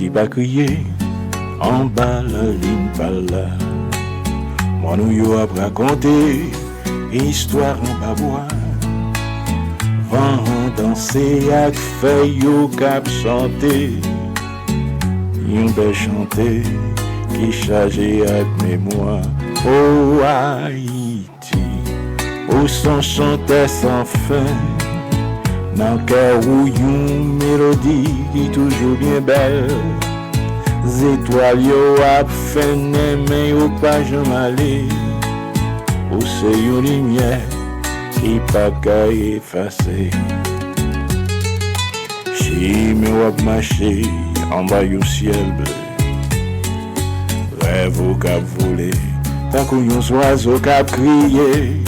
qui pas crier en bas la ligne par là. Moi nous yo a raconté histoire en bas bois. Vent danser avec feuille yo cap chanter. Yon bel chanter qui chargé avec mémoire. Oh Haïti, où son chantait sans fin. Dans cœur où yon mélodie qui toujours bien belle. Étoiles yo ap fene mais yo pas jamais aller. Où c'est yon lumière qui pas qu'à effacer. Si me wap marcher en bas yon ciel bleu. Rêve au cap volé, tant qu'on yon oiseau cap crié.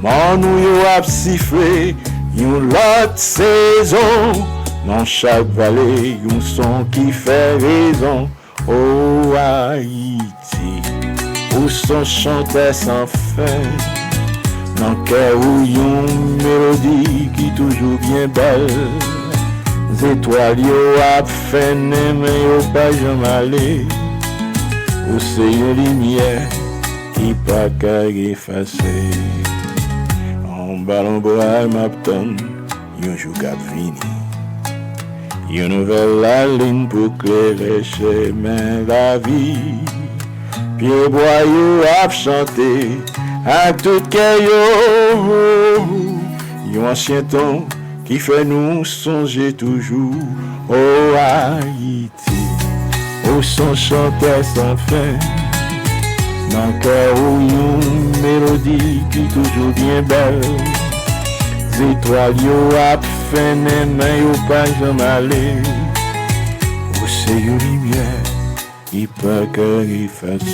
Mon ou yo ap sifflé. Yon lot saison, dans chaque vallée, yon son qui fait raison. Oh Haïti, où son chantait sans fin. Dans cœur où yon mélodie qui toujours bien belle. Étoiles yo ap fene mais yo pas jamais aller. Où c'est yon lumière qui pas qu'à effacer. Ballon bois m'attend, yon jour cap fini. Yon nouvelle la ligne pour clairer chemin la vie. Pied bois yo ap chanter, à tout cœur yo. Yon ancien ton qui fait nous songer toujours. Oh Haïti, où son chantait sans fin. Dans cœur où yon mélodie qui toujours bien belle. Étoiles yo ap fene mais yo pas jamais aller. Où c'est yon lumière qui pas qu'à effacer.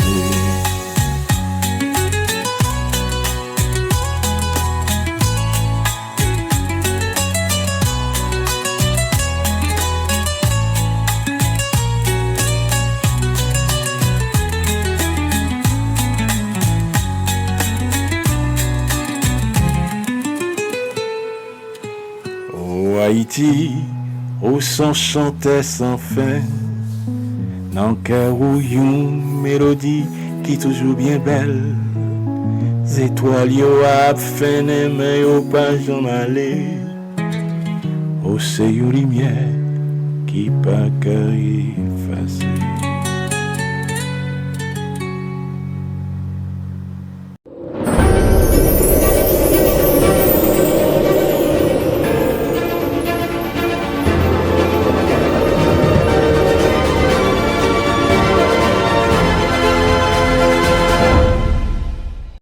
Haïti, où son chantait sans fin. Dans cœur où yon mélodie qui toujours bien belle. Étoiles yo ap fene mais yo pas jamais aller. Oh c'est yon lumière qui pas qu'à effacer.